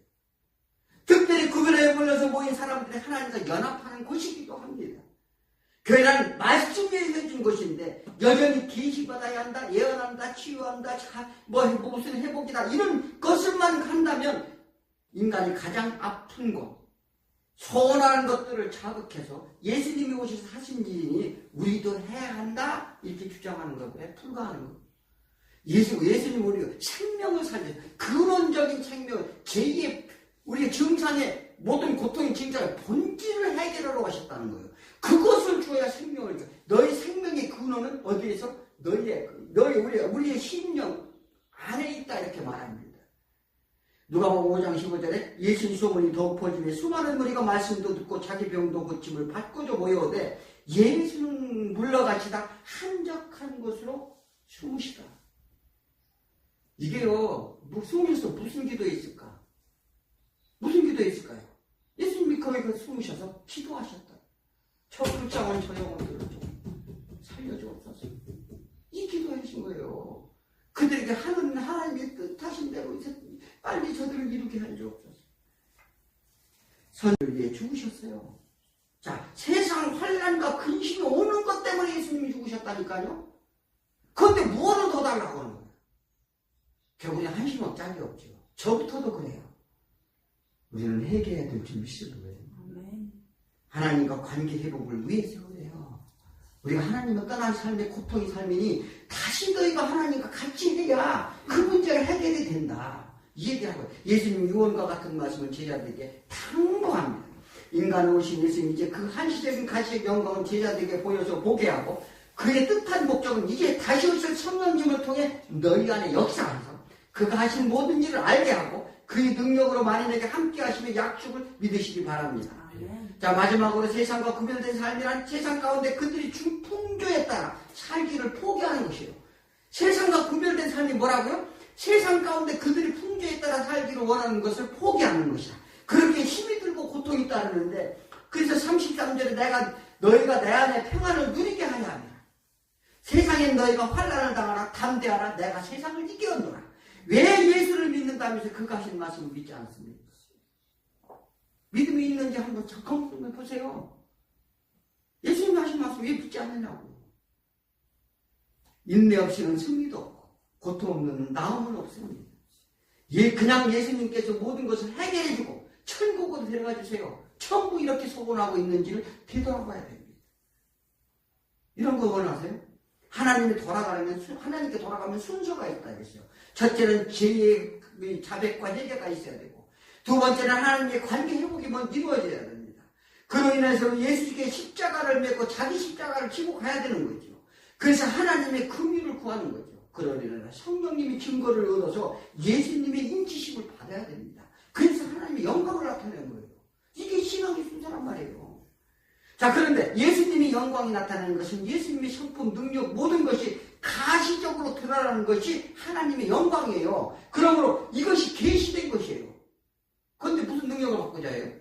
특별히 구별에 몰려서 모인 사람들이 하나님과 연합하는 곳이기도 합니다. 교회는 말씀에 해준 것인데 여전히 계시받아야 한다, 예언한다, 치유한다, 무슨 회복이다 이런 것을만 한다면 인간이 가장 아픈 것, 소원하는 것들을 자극해서 예수님이 오셔서 하신 일이니 우리도 해야 한다 이렇게 주장하는 것에 불과하는 것. 예수님 우리가 생명을 살려서 근원적인 생명, 제2의 우리의 증상의 모든 고통의 증상의 본질을 해결하러 오셨다는 거예요. 그것을 주어야 생명을 줘. 너희 생명의 근원은 어디에서? 우리의 심령 안에 있다 이렇게 말합니다. 누가복음 5장 15절에 예수의 소문이 더욱 퍼지며 수많은 무리가 말씀도 듣고 자기 병도 고침을 받고자 모여오되 예수는 물러가시다 한적한 곳으로 숨으시다. 이게요, 숨으셔서 무슨 기도했을까? 무슨 기도했을까요? 예수님이 거기 숨으셔서 기도하셨다. 저 불쌍한 저 영혼들을 좀 살려주옵소서. 이 기도하신 거예요. 그들에게 하나님의 뜻하신 대로 빨리 저들을 이루게 해주옵소서. 선을 위해 죽으셨어요. 자, 세상 환난과 근심이 오는 것 때문에 예수님이 죽으셨다니까요. 그런데 무엇을 더 달라고 하는 거예요? 결국에 한심억 짝이 없죠. 저부터도 그래요. 우리는 회개해야 될 줄을 믿는 거예요. 하나님과 관계 회복을 위해서 그래요. 우리가 하나님을 떠난 삶의 고통의 삶이니 다시 너희가 하나님과 같이 해야 그 문제가 해결이 된다. 이 얘기하고 예수님 유언과 같은 말씀을 제자들에게 당부합니다. 인간을 오신 예수님 이제 그 한시적인 가시의 영광을 제자들에게 보여서 보게 하고 그의 뜻한 목적은 이제 다시 오실 성령님을 통해 너희 안에 역사하셔서 그가 하신 모든 일을 알게 하고 그의 능력으로 만인에게 함께 하시며 약속을 믿으시기 바랍니다. 자, 마지막으로 세상과 구별된 삶이란 세상 가운데 그들이 준 풍조에 따라 살기를 포기하는 것이에요. 세상과 구별된 삶이 뭐라고요? 세상 가운데 그들이 풍조에 따라 살기를 원하는 것을 포기하는 것이다. 그렇게 힘이 들고 고통이 따르는데 그래서 33절에 너희가 내 안에 평안을 누리게 하냐 하니라. 세상엔 너희가 환난을 당하라 담대하라 내가 세상을 이겨노라. 왜 예수를 믿는다면서 그가 하신 말씀을 믿지 않습니까? 믿음이 있는지 한번 점검해 보세요. 예수님이 하신 말씀 왜 믿지 않느냐고. 인내 없이는 승리도 없고 고통 없는 나음은 없습니다. 그냥 예수님께서 모든 것을 해결해주고 천국으로 데려가 주세요. 전부 이렇게 소원하고 있는지를 되돌아봐야 됩니다. 이런 거 원하세요? 하나님께 돌아가면 순서가 있다 그랬어요. 첫째는 죄의 자백과 회개가 있어야 되고 두 번째는 하나님의 관계 회복이 먼저 이루어져야 됩니다. 그로 인해서 예수께 십자가를 메고 자기 십자가를 지고 가야 되는 거죠. 그래서 하나님의 긍휼을 구하는 거죠. 그러려면 성령님이 증거를 얻어서 예수님의 인치심을 받아야 됩니다. 그래서 하나님의 영광을 나타내는 거예요. 이게 신앙의 순서란 말이에요. 자, 그런데 예수님의 영광이 나타나는 것은 예수님의 성품, 능력, 모든 것이 가시적으로 드러나는 것이 하나님의 영광이에요. 그러므로 이것이 계시된 것이에요. 그런데 무슨 능력을 받고자 해요?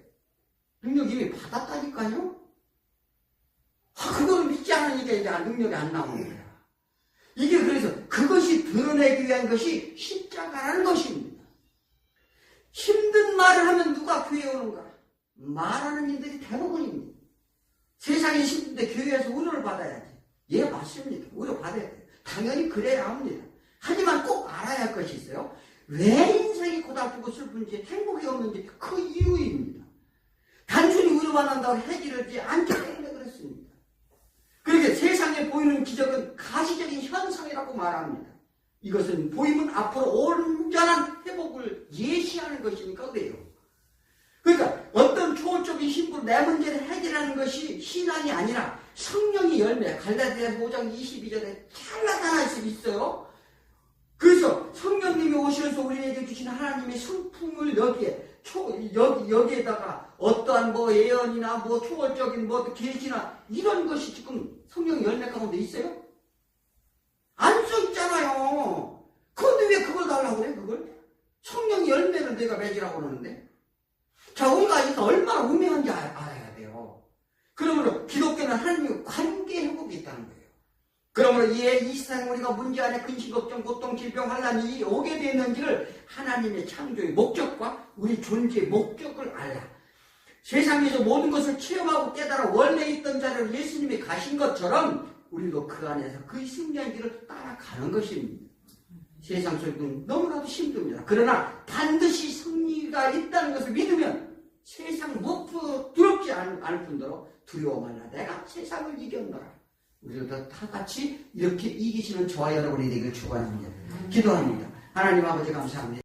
능력 이미 받았다니까요? 그거를 믿지 않으니까 이제 능력이 안 나오는 거야. 이게 그래서 그것이 드러내기 위한 것이 십자가라는 것입니다. 힘든 말을 하면 누가 교회에 오는가? 말하는 이들이 대부분입니다. 세상이 힘든데 교회에서 위로를 받아야지. 예, 맞습니다. 위로 받아야 돼요. 당연히 그래야 합니다. 하지만 꼭 알아야 할 것이 있어요. 왜 인생이 고달프고 슬픈지 행복이 없는지 그 이유입니다. 단순히 위로받는다고 해결하지 않기 때문에 그렇습니다. 그렇게 세상에 보이는 기적은 가시적인 현상이라고 말합니다. 이것은 보이면 앞으로 온전한 회복을 예시하는 것이니까 그래요. 그러니까 어떤 초월적인 힘으로 내 문제를 해결하는 것이 신앙이 아니라 성령의 열매, 갈라디아서 5장 22절에 잘 나타날 수 있어요. 그래서 성령님이 오셔서 우리에게 주신 하나님의 성품을 여기에 여기에다가 어떠한 뭐 예언이나 뭐 초월적인 뭐 계시나 이런 것이 지금 성령 열매 가운데 있어요? 안 써있잖아요. 그런데 왜 그걸 달라고 그래, 그걸? 성령 열매를 내가 맺으라고 그러는데? 자, 우리가 이거 얼마나 우매한지 알아야 돼요. 그러므로 기독교는 하나님과 관계 회복이 있다는 거예요. 그러므로 이 세상 우리가 문제 안에 근심, 걱정, 고통, 질병, 환란이 오게 되는지를 하나님의 창조의 목적과 우리 존재의 목적을 알라. 세상에서 모든 것을 체험하고 깨달아 원래 있던 자리로 예수님이 가신 것처럼 우리도 그 안에서 그 승리한 길을 따라가는 것입니다. 세상 속은 너무나도 힘듭니다. 그러나 반드시 승리가 있다는 것을 믿으면 세상 무엇도 두렵지 않을 뿐더러 두려워 말라. 내가 세상을 이겼노라. 우리도 다 같이 이렇게 이기시는 저와 여러분이 되길 축원합니다. 기도합니다. 하나님 아버지 감사합니다.